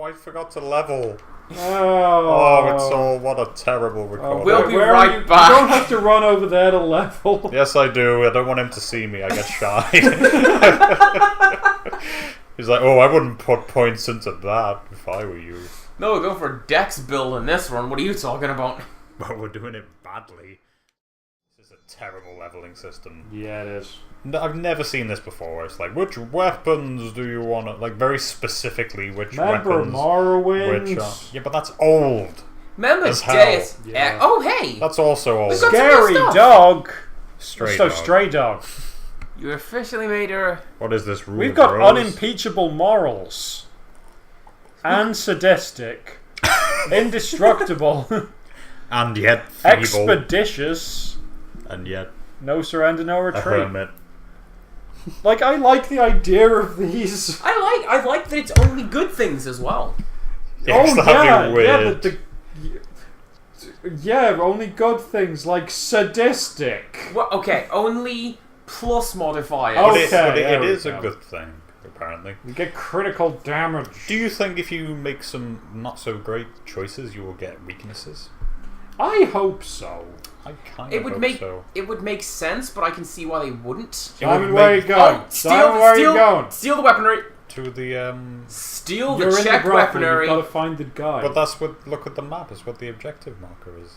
I forgot to level. Oh, it's all... What a terrible recording. We'll be right back. You don't have to run over there to level. Yes, I do. I don't want him to see me. I get shy. He's like, oh, I wouldn't put points into that if I were you. No, we're going for Dex build in this run. What are you talking about? Well, we're doing it badly. This is a terrible leveling system. Yeah, it is. I've never seen this before. It's like, which weapons do you want to... Like, very specifically, which Remember weapons... Morrowind? Yeah, but that's old. Remember As hell. Dex... Yeah. Oh, hey! That's also old. We've got Scary some new stuff. dog! Stray So, dog. stray dog. You officially made her... What is this rule? We've of got rose? unimpeachable morals. And sadistic. Indestructible. And yet feeble. Expeditious. And yet No surrender, no a retreat. hermit. Like, I like the idea of these. I like that it's only good things as well. Yes, that'd be weird. Yeah, only good things like sadistic. Well, okay, only plus modifiers. But Okay, it is there a we go. good thing, apparently. You get critical damage. Do you think if you make some not so great choices, you will get weaknesses? I hope so. I kind It of would hope make so. it would make sense, but I can see why they wouldn't. It would Simon, where are you make- going? Simon, where are you going? Steal the weaponry. To the Steal You're the in the check brothel, weaponry. you've got to find the guy. but that's what. Look at the map. Is what the objective marker is.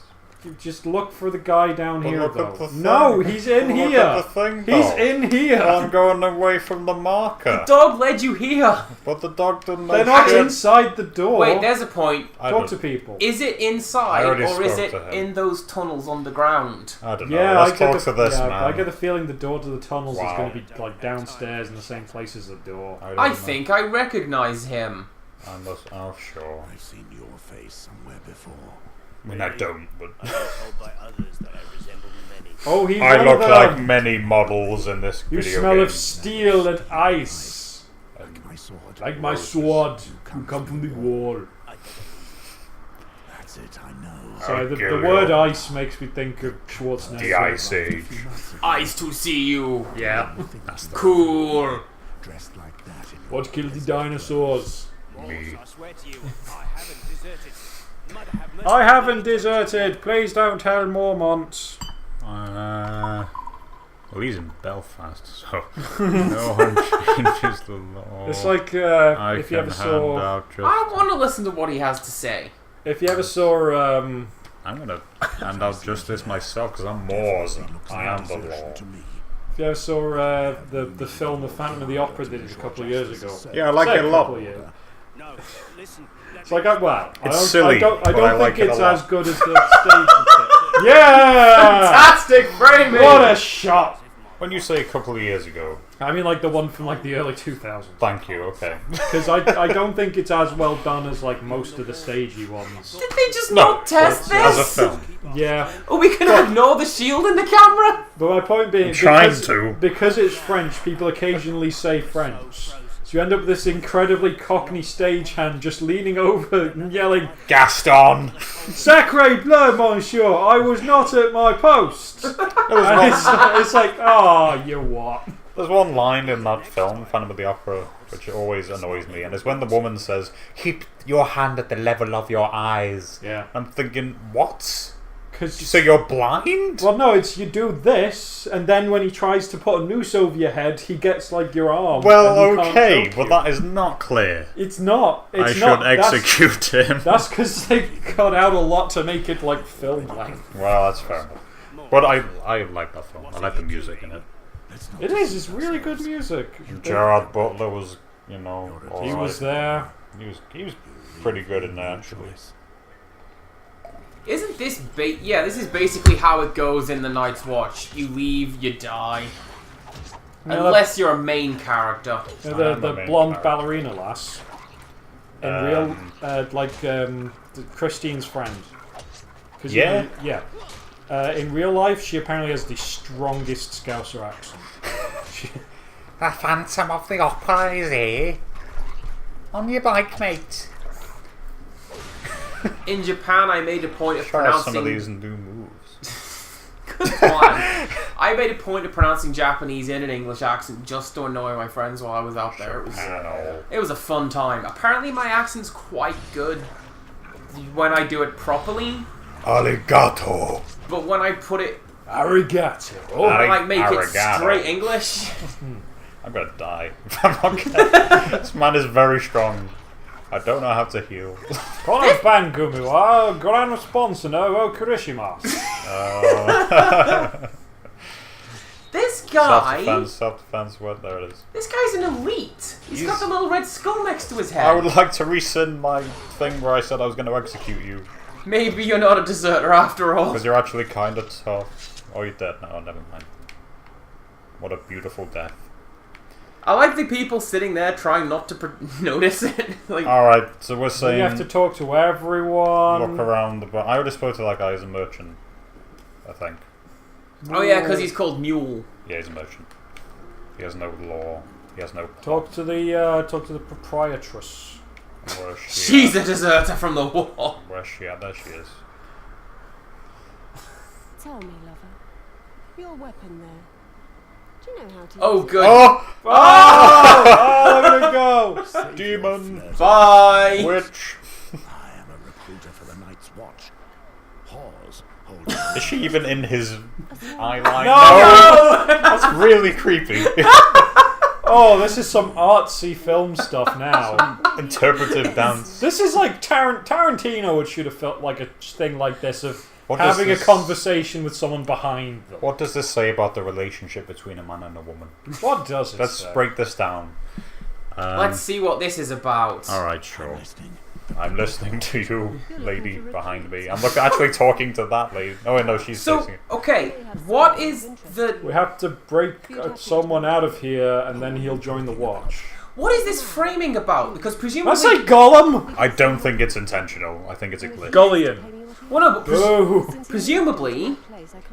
You just look for the guy down But here, look though. at the thing. No, he's in Look here. at the thing, He's though. in here. I'm going away from the marker. Dog led you here. But the dog didn't know They're not shit. inside the door. Wait, there's a point. I Talk don't- to people. Is it I inside already or is spoke it to him. in those tunnels underground? I don't know. Yeah, Let's I get talk the, to this yeah, man. I get the feeling the door to the tunnels Wow. is going to be like downstairs in the same place as the door. don't I know. think I recognize him. Oh, sure. I've seen your face somewhere before. I mean, I don't, but I've been told by others that I resemble many. Oh, he's I one look of like them. many models in this You video smell game. of steel and ice. Like my sword. Like my sword. You come from the wall. That's it, I know. Sorry, the Kill word you. ice makes me think of Schwarzenegger. The Ice Age. Eyes to see you. Yeah. That's the Cool. dressed like that. In What killed the dinosaurs? Me. I swear to you, I haven't deserted. Mother have mercy. I haven't deserted. Please don't tell Mormont. Well, he's in Belfast, so no one changes the law. It's like I if can you ever hand saw, out just. I want to listen to what he has to say. if you ever saw, I'm gonna hand out justice myself because I'm Moors. I am the law. to me. if you ever saw the film The Phantom of the Opera they did a couple of years ago. Yeah, I like Say it a couple lot. of years. No, listen. It's like I It's don't, silly, I don't but I like think it a it's lot. as good as the stage. Yeah, Fantastic framing. what a shot! When you say a couple of years ago, I mean, like the one from like the early 2000s. thank you. Okay. Because I don't think it's as well done as like most of the stagey ones. Did they just No, not test as a this? film, Yeah, Are we gonna ignore the shield in the camera? but my point being, trying because, to. because it's French, people occasionally say French. So you end up with this incredibly cockney stagehand just leaning over and yelling, Gaston. "Sacre bleu, monsieur! I was not at my post." And it's like, oh, you what? There's one line in that film, Phantom of the Opera, which always annoys me, and it's when the woman says, "Keep your hand at the level of your eyes." Yeah, I'm thinking, what? because So you're blind? well, no, it's you do this, and then when he tries to put a noose over your head, he gets like your arm. Well, and he can't okay, choke but you. that is not clear. It's not. It's I should not. execute him. That's because they cut out a lot to make it like film length. Well, that's fair enough. But I like that film. I like the music in it. It is. It's really good music. Gerard Butler was, you know, He was there. He was pretty good in that, actually. Isn't this yeah, this is basically how it goes in the Night's Watch. You leave, you die. No, Unless you're a main character. the I'm a main blonde character. ballerina lass. In real, Christine's friend. 'Cause Yeah? yeah. In real life, she apparently has the strongest Scouser accent. The Phantom of the Opera is here. On your bike, mate. In Japan, I made a point of Try pronouncing. some of these new moves. Good one. I made a point of pronouncing Japanese in an English accent just to annoy my friends while I was out there. It was a fun time. Apparently my accent's quite good when I do it properly. Arigato. But when I put it, Arigato. when I like make it Arigato. straight English, I'm gonna die. I'm not kidding. This man is very strong. I don't know how to heal. Kono Bangumu wa goran response no o kurishimasu. this guy, Self-defense, what? There it is. this guy's an elite. He's got the little red skull next to his I head. would like to rescind my thing where I said I was going to execute you. Maybe you're not a deserter after all. Because you're actually kind of tough. Oh, you're dead now. Never mind. What a beautiful death. I like the people sitting there trying not to notice it. Like, Alright, so we're saying... You have to talk to everyone. Look around the... I already spoke to that guy as a merchant, I think. oh yeah, because he's called Mule. Yeah, he's a merchant. He has no law. He has no... Talk to the proprietress. Where is she She's at? a deserter from the war. Where's she at? There she is. Tell me, lover, your weapon there. Do you know how to Oh, use good. Oh! Oh, there we go. Demon! Bye. Witch! I am a recruiter for the Night's Watch. Pause. Hold on. Is she even in his eyeline? No! That's really creepy. Oh, this is some artsy film stuff now. Interpretive dance. This is like Tarantino would should have felt like a thing like this of What does having a this- conversation with someone behind them. What does this say about the relationship between a man and a woman? What does it Let's say? break this down. Let's see what this is about. Alright, sure. Listening. I'm listening to you, lady behind me. I'm actually talking to that lady. Oh, wait, no, she's So, facing it. okay, what is the... We have to break someone out of here, and then he'll join the watch. What is this framing about? Because presumably... Let's say Gollum. I don't think it's intentional. I think it's a glitch. Gullion. Well, no, but Boo. presumably,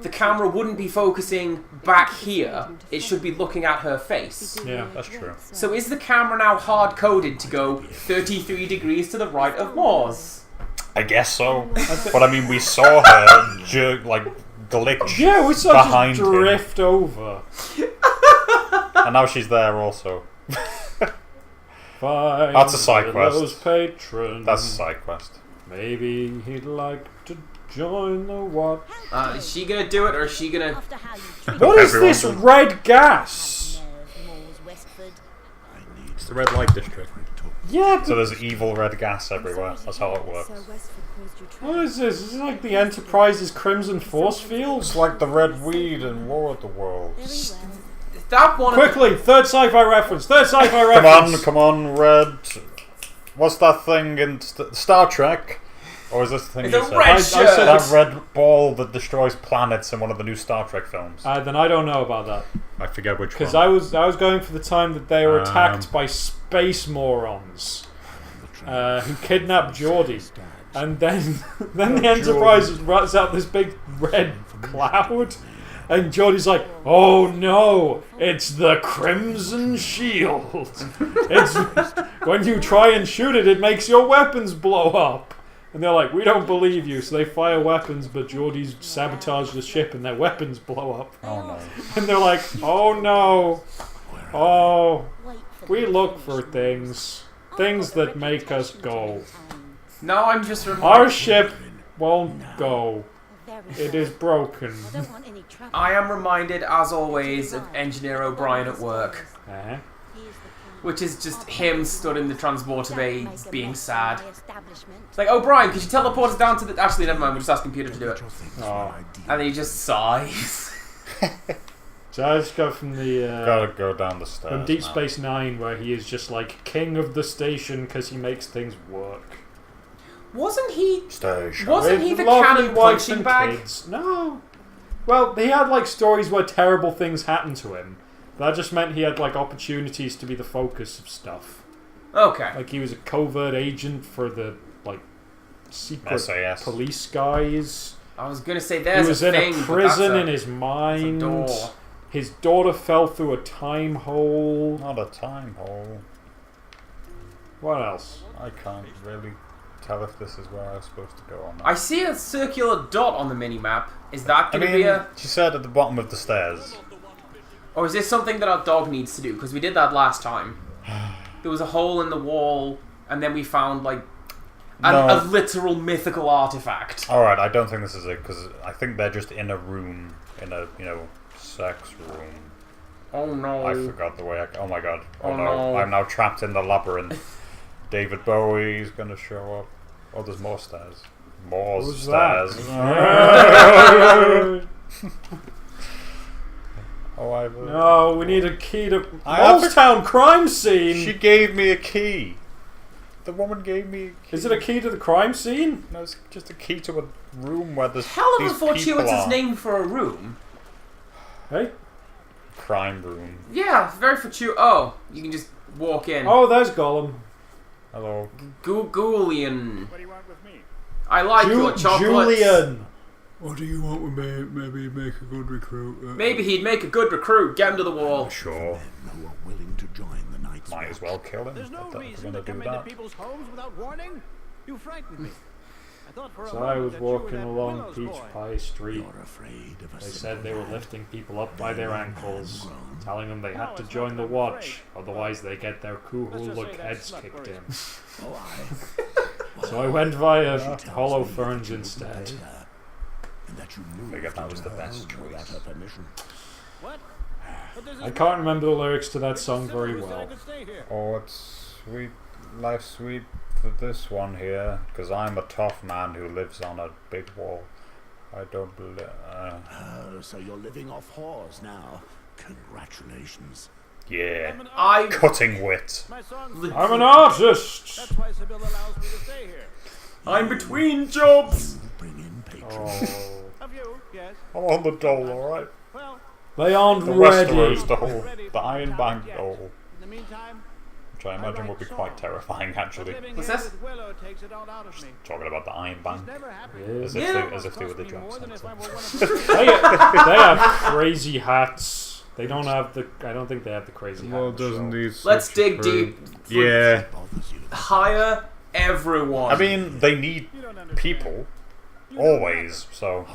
the camera wouldn't be focusing back here. It should be looking at her face. Yeah. That's true. So is the camera now hard-coded to go 33 degrees to the right of Mars? I guess so. But I mean, we saw her glitch Yeah, we saw behind just drift over. and now she's there also. Find That's a side quest. those patrons. That's a side quest. Maybe he'd like to join the watch. Is she gonna do it, or is she gonna... What is Everyone this does. red gas? It's the red light district. Yeah, So but there's evil red gas everywhere. That's how it works. what is this? Is it like the Enterprise's Crimson Force field? It's like the red weed in War of the Worlds. That one... Quickly, third sci-fi reference. Third sci-fi reference. Come on, red. What's that thing in Star Trek? Or is this the thing It's you a said? red I shirt! said That red ball that destroys planets in one of the new Star Trek films. Then I don't know about that I forget which one. because I was going for the time that they were attacked by space morons who kidnapped Geordie, and then the Enterprise runs out this big red cloud. And Geordie's like, oh no, it's the Crimson Shield. It's when you try and shoot it, it makes your weapons blow up. And they're like, we don't believe you. So they fire weapons, but Geordie's sabotaged the ship and their weapons blow up. Oh no. And they're like, oh no. Oh, we look for things. Things that make us go. No, I'm just Our reminded... ship won't go. It is broken. I am reminded, as always, of Engineer O'Brien at work. Eh? Which is just him stood in the transporter bay being sad. It's like, O'Brien, could you teleport us down to the... Actually, never mind, we'll just ask computer to do it. Oh. And then he just sighs. So I just go from the Gotta go down the stairs. from Deep now. Space Nine, where he is just like king of the station because he makes things work. Wasn't he... Station. Wasn't he With the lovely cannon wife punching and bag? kids. No. Well, he had like stories where terrible things happened to him. That just meant he had like opportunities to be the focus of stuff. Okay. Like he was a covert agent for the like secret SAS. police guys. I was gonna say He there's was a in thing, a but prison that's in his mind. door. His daughter fell through a time hole. Not a time hole. What else? I can't really tell if this is where I was supposed to go or not. I see a circular dot on the mini-map. Is that I going to mean, be a... she said at the bottom of the stairs. Or is this something that our dog needs to do? Because we did that last time. There was a hole in the wall, and then we found, like, a literal mythical artifact. Alright, I don't think this is it, because I think they're just in a room, in a, sex room. Oh no. I forgot the way I... Oh my god. Oh no. I'm now trapped in the labyrinth. David Bowie's gonna show up. Oh, there's more stairs. More Who's stairs. that? Oh, No, we need a key to I have Town crime scene. She gave me a key. The woman gave me a key. Is it a key to the crime scene? No, it's just a key to a room where there's Hell of a these people fortuitous are. name for a room. Hey? Crime room. Yeah, very fortuitous. Oh, you can just walk in. Oh, there's Gollum. Hello. Julian. What do you want with me? I like your chocolates. Julian. What do you want with me? Maybe make a good recruit. Maybe he'd make a good recruit. Get him to the wall. Sure. Who are willing to join the Night's Might as well kill him. There's no if they're reason gonna to do come into that. people's homes without warning. You frightened me. I thought for a So I moment was that you were walking that along Willow's Peach boy. Pie Street. You're afraid of a They said simple they were man. lifting people up by their ankles, telling them they had to join the watch, otherwise they get their Kuhuluk heads kicked in. Oh, So I went via Hollow Ferns instead. and that you moved Figured that was into the her best home without choice. her permission. What? But this is I can't remember the lyrics to that song very Who said I well. could stay here? Oh, it's sweet. Life's sweet for this one here, because I'm a tough man who lives on a big wall. I don't believe. Oh, so you're living off whores now. Congratulations. Yeah. I'm an I Cutting wit. My song's I'm an artist! That's why Sibyl allows me to stay here. I'm between jobs. Bring in patrons. Oh. Of you, yes. I'm on the dole, alright? Well, They aren't The ready! Westeros dole. ready The for Iron the Bank yet. dole. In the meantime, Which I imagine would be quite terrifying, actually. living What's here this? with Willow takes it all out of me. Talking about the Iron She's Bank. never happy. Yeah. As if, Yeah. they, as if they were the Cost me job more than if I centre. were one of them. They have crazy hats. They don't have the. I don't think they have the crazy hat. in the show. these... Let's dig deep. Yeah. Bothers you. Hire everyone. I mean, they need You don't understand. people. Always, so...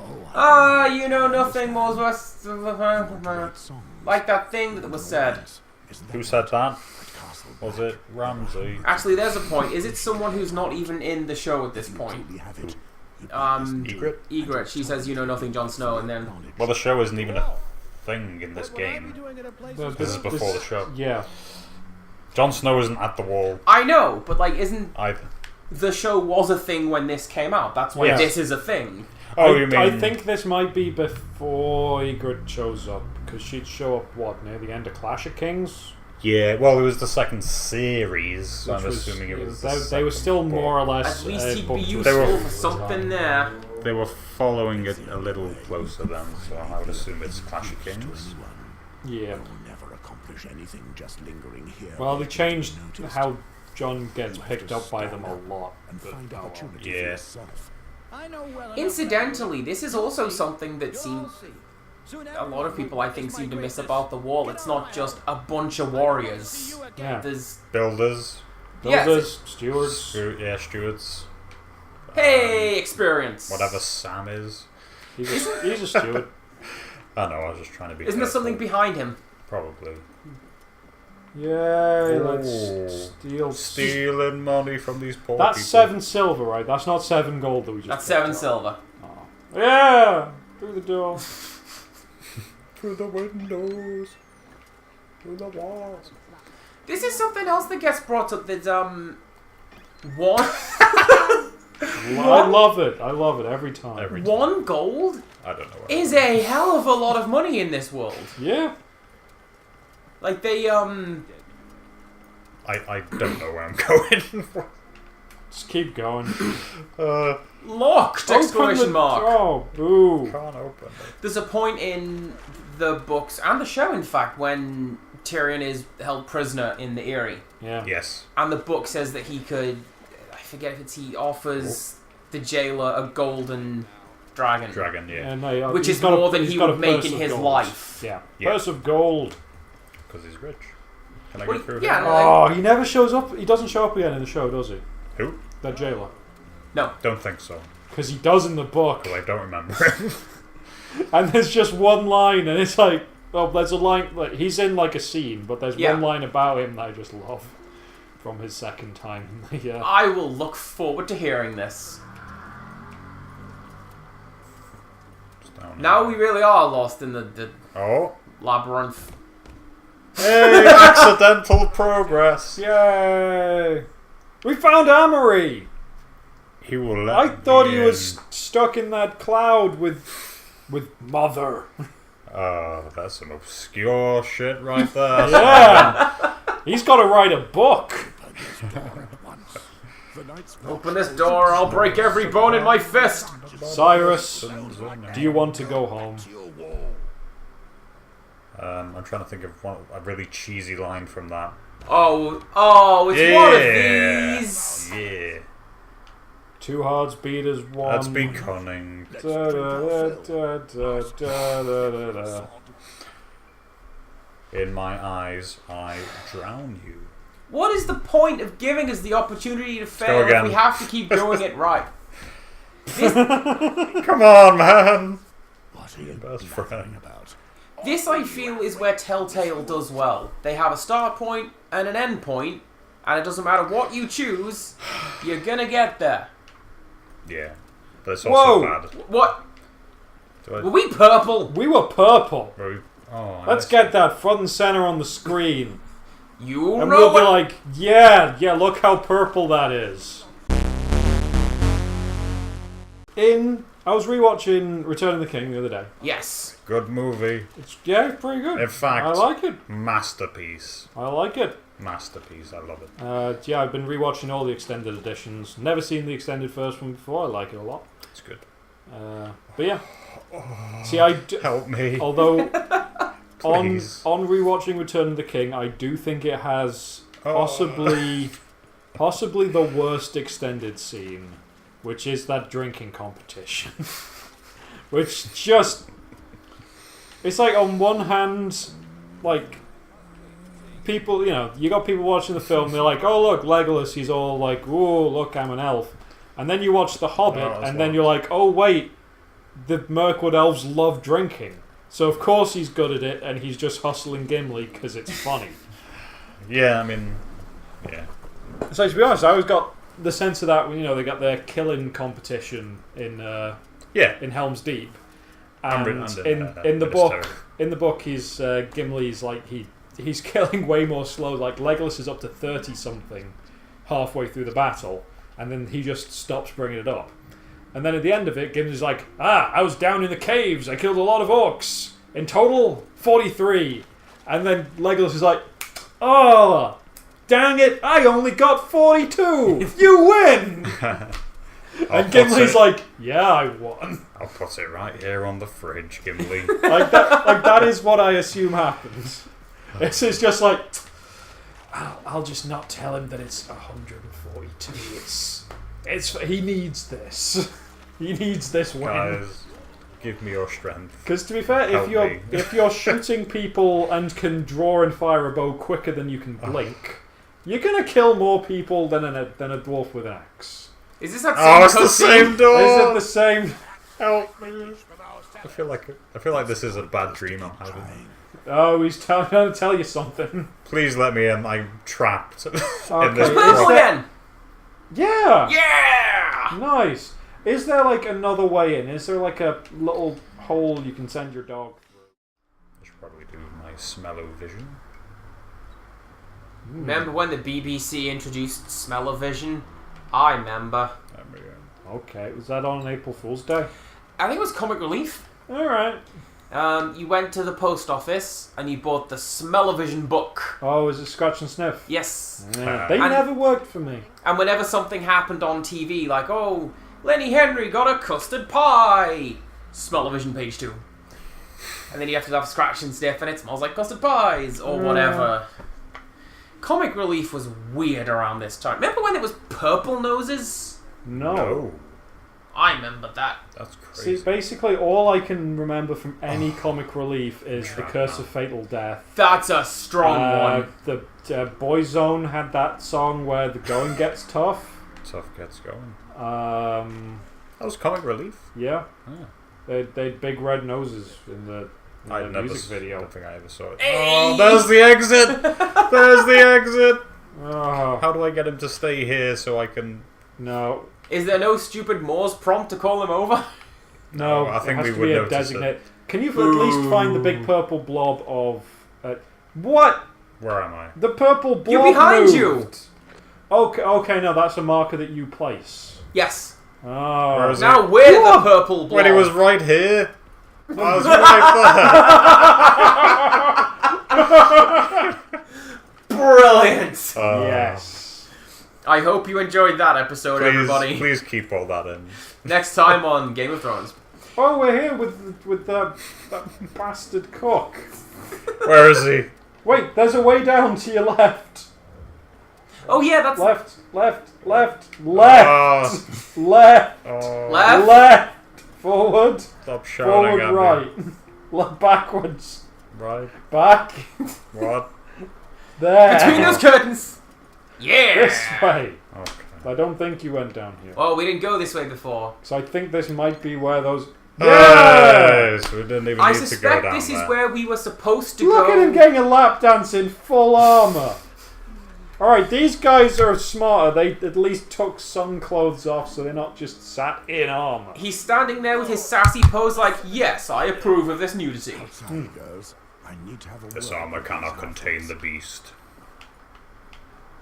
You know nothing more Great was songs. like that thing that was said. Isn't Who that said that? Castle Was it Ramsay? Actually, there's a point. Is it someone who's not even in the show at this point? We have it. Egret? Egret. She says, "You know nothing, Jon Snow," and then Well, the show isn't even a thing in this What would I be game. doing at a place Well, as This is well? before the show. Yeah. Jon Snow isn't at the wall I know, but like, isn't either. the show was a thing when this came out? That's why Yeah. this is a thing. Oh, I, you mean... I think this might be before Egret shows up, because she'd show up, what, near the end of Clash of Kings? Yeah, well, it was the second series, so Which I'm was- assuming it was They were still more or less. At least he'd book be to useful They were- for something there. They were following it a little closer then, so I would assume it's Clash of Kings. Yeah. You'll never accomplish anything just lingering here. Well, they changed Notice. how John gets picked up by them a lot. and But find go on. opportunity for Yeah. yourself. I know well enough Incidentally, this is also You'll see. something that You'll seems see. Soon a lot everyone of people will I think witness seem to my miss greatness. about the wall. Get It's on not my just head. a bunch of See warriors. you again. Yeah. There's Builders, Yes. Builders, stewards. stewards, hey experience. whatever Sam is. He's a steward. I know, I was just trying to be Isn't there careful. something behind him? Probably. Yay, Oh. let's steal. Stealing money from these poor That's people. 7 silver, right? That's not 7 gold that we just. That's picked 7 up. silver. Yeah! Through the door. Through the windows. Through the walls. This is something else that gets brought up. There's one I love it. I love it every time. Every one gold I don't know. What is a hell of a lot of money in this world. Yeah. Like they I don't know where I'm going. Just keep going. locked exclamation mark. Oh, boo. Can't open it. There's a point in the books and the show, in fact, when Tyrion is held prisoner in the Eyrie, Yeah. Yes. and the book says that he could. I forget if it's he offers the jailer a golden dragon. Dragon, yeah. No, Which he's is got more than he's he got a would make purse in of his gold. life. Yeah. Yeah. Purse of gold. Because he's rich. Can I Well, go through yeah, here? no. Oh, he never shows up. He doesn't show up again in the show, does he? Who? That jailer. No. Don't think so. Because he does in the book. Because I don't remember it. And there's just one line, and it's like, well, there's a line, like, he's in like a scene, but there's one line about him that I just love from his second time. Yeah. I will look forward to hearing this. Now we really are lost in the labyrinth. Hey, accidental progress. Yay! We found Amory! He will let I thought me he was stuck in that cloud with Mother. Oh, that's some obscure shit right there. Yeah! He's got to write a book. Open this door, I'll break every bone in my fist. Cyrus, do you want to go home? I'm trying to think of a really cheesy line from that. Oh, it's one of these. Yeah. Two hearts beat as one. That's been cunning. In my eyes, I drown you. What is the point of giving us the opportunity to fail if we have to keep doing it right? Come on, man. What are you best friend about? This, I feel, is where Telltale does well. They have a start point and an end point, and it doesn't matter what you choose, you're gonna get there. Yeah, but it's also bad. What? Were we purple? We were purple. Let's get that front and center on the screen. You and know we'll be like, yeah, look how purple that is. I was rewatching Return of the King the other day. Yes. Good movie. It's pretty good. In fact, I like it. Masterpiece. I like it. Masterpiece. I love it. I've been rewatching all the extended editions. Never seen the extended first one before. I like it a lot. It's good. But yeah. See, help me. Although on rewatching Return of the King, I do think it has possibly the worst extended scene, which is that drinking competition. Which just... It's like, on one hand, like, people, you got people watching the film, they're like, oh, look, Legolas, he's all like, oh, look, I'm an elf. And then you watch The Hobbit, and then you're like, oh, wait, the Mirkwood elves love drinking. So, of course, he's good at it, and he's just hustling Gimli because it's funny. Yeah, I mean, yeah. So, to be honest, I always got the sense of that when, they got their killing competition in Helm's Deep. And in the book, he's Gimli's like he's killing way more slow. Like Legolas is up to 30 something halfway through the battle, and then he just stops bringing it up. And then at the end of it, Gimli's like, I was down in the caves. I killed a lot of orcs. In total, 43. And then Legolas is like, oh, dang it! I only got 42. You win. And Gimli's like, yeah, I won. I'll put it right here on the fridge, Gimli. that is what I assume happens. It's just like, I'll just not tell him that it's 142. He needs this. He needs this win. Guys, give me your strength. Because to be fair, if you're shooting people and can draw and fire a bow quicker than you can blink, you're gonna kill more people than a dwarf with an axe. Is this that same it's the same door? Is it the same? Help me. I feel like this is a bad dream I'm having. Oh, he's trying to tell you something. Please let me in. I'm trapped. Okay. In this again. Yeah. Yeah. Nice. Is there like another way in? Is there like a little hole you can send your dog through? I should probably do my smell-o-vision. Remember when the BBC introduced smell-o-vision? I remember. Okay, was that on April Fool's Day? I think it was Comic Relief. Alright. You went to the post office and you bought the Smell-o-Vision book. Oh, is it Scratch and Sniff? Yes. Yeah. They never worked for me. And whenever something happened on TV, like, oh, Lenny Henry got a custard pie. Smell-o-Vision page 2. And then you have to have Scratch and Sniff and it smells like custard pies or whatever. Comic Relief was weird around this time. Remember when it was purple noses? No. I remember that. That's crazy. See, basically all I can remember from any Comic Relief is The Curse of Fatal Death. That's a strong one. The Boyzone had that song where the going gets tough. Tough gets going. That was comic relief. Yeah. Oh. They had big red noses in the music I video. don't think I ever saw it. Hey! Oh, there's the exit! There's the exit! Oh, How do I get him to stay here so I can... no. Is there no stupid Morse prompt to call him over? No, I think it has we to would be a notice designate. Can you at least find the big purple blob of... what? Where am I? The purple blob You're behind moved. you! Okay, no, that's a marker that you place. Yes. Oh. Where is Now we're the purple blob. When he was right here. I was right there. Brilliant! Yes. I hope you enjoyed that episode, everybody. Please keep all that in. Next time on Game of Thrones. Oh, we're here with that bastard cook. Where is he? Wait, there's a way down to your left. Oh yeah, that's... Left. Oh, Left. oh. Left. Forward. Stop shouting at Forward, me. right. Backwards. Right. Back. What? There. Between those curtains! Yeah! This way. Okay. I don't think you went down here. Oh, we didn't go this way before. So I think this might be where those... Yes! We didn't even I need to go suspect down this there. is where we were supposed to Look go. at him getting a lap dance in full armour. Alright, these guys are smarter. They at least took some clothes off so they're not just sat in armour. He's standing there with his sassy pose like, yes, I approve of this nudity. That's how it goes. I need to have a This word armor with cannot these contain outfits. the beast.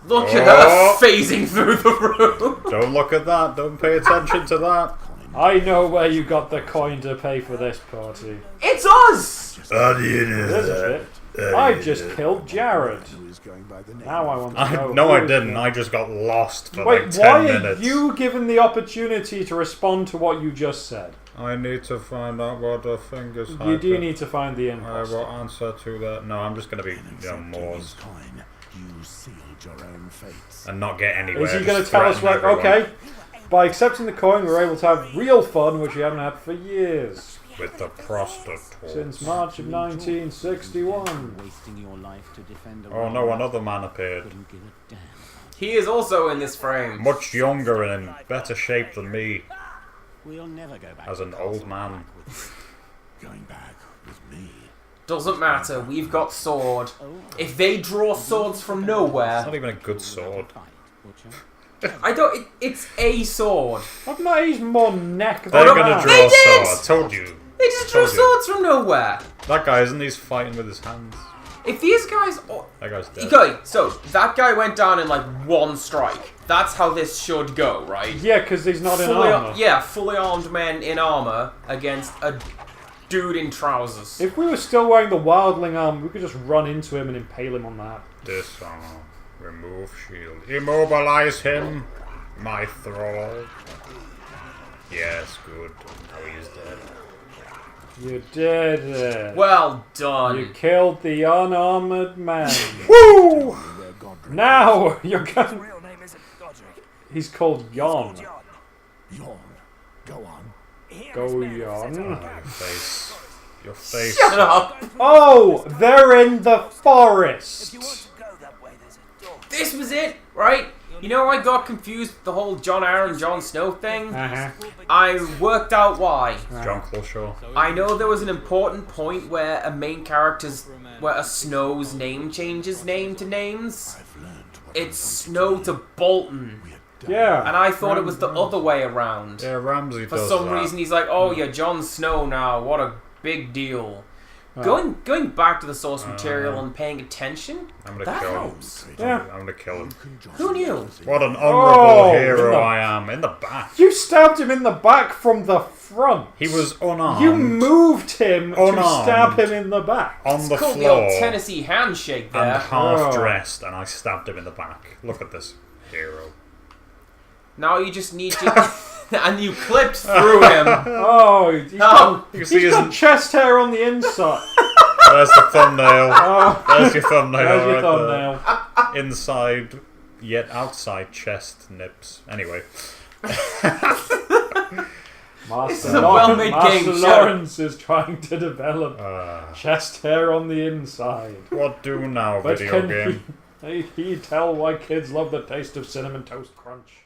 Look at Oh. her phasing through the room. Don't look at that. Don't pay attention to that. I know where you got the coin to pay for this party. It's us! How do you know There's a bit. I just killed Jared. Who is going by the name Now I want to know. No, I who is didn't. the- I just got lost for Wait, like 10 why minutes. are you given the opportunity to respond to what you just said? I need to find out what the thing is. You do need to find the I imposter. will answer to that. No, I'm just going to be accepting Moors his coin. You sealed your own fates. and not get anywhere. Is he just going to tell us, threaten like, everyone okay, by accepting the coin, we're able to have real fun, which we haven't had for years. with the prostitute. Since March of 1961. Wasting your life to defend a Oh no, another man appeared. Couldn't give a damn. He is also in this frame. Much younger and in better shape than me, We'll never go back as to an Castle old man. Blackwood. Going back with me. Doesn't matter, we've got sword. Oh, If they draw swords from It's nowhere, not even a good sword. fight, butcher. I don't. It's a sword. I've not he's more neck than They're no, gonna that. draw They did! swords. Told you. They just draw Told you. swords from nowhere. That guy isn't. He's fighting with his hands. If these guys. Oh, That guy's dead. okay, so that guy went down in like one strike. That's how this should go, right? Yeah, because he's not in Fully, armour. yeah, fully armed men in armor against a dude in trousers. If we were still wearing the wildling armor, we could just run into him and impale him on that. Disarm. Remove shield. Immobilize him, my thrall. Yes, good. Now he's dead. You did it. Well done. You killed the unarmored man. Woo! Where Godric Now you're going. Real name isn't Godric. He's called Yon. yawn. Go on. Go Yon. Your face. Your face. Shut up. Oh, they're in the forest. If you want to go that way, there's a door. This was it, right? You know, I got confused with the whole Jon Arryn, Jon Snow thing. Uh-huh. I worked out why. John Closhaw. I know there was an important point where a main character's, where a Snow's name changes name to names. I've learned what It's Snow to Bolton. Yeah. And I thought it was the other way around. Yeah, Ramsay For does some that. reason, he's like, "Oh, you're Jon Snow now. What a big deal." Going back to the source material and paying attention, I'm gonna that kill him. helps. Yeah. I'm gonna kill him. Who knew? What an honourable Oh, hero in the- I am. In the back. You stabbed him in the back from the front. He was unarmed. You moved him to Unarmed. stab him in the back. on It's the called the old floor Tennessee handshake and there. half dressed, and I stabbed him in the back. Look at this hero. Now you just need to... and you clipped through him. Oh, he's No. got, You can see he's got his. chest hair on the inside. There's the thumbnail. Oh, There's your thumbnail. there's your right thumbnail. there. Inside, yet outside chest nips. Anyway. Master is a well-made Master game show. Lawrence is trying to develop Uh, chest hair on the inside. what do now, But video can game? he tell why kids love the taste of Cinnamon Toast Crunch?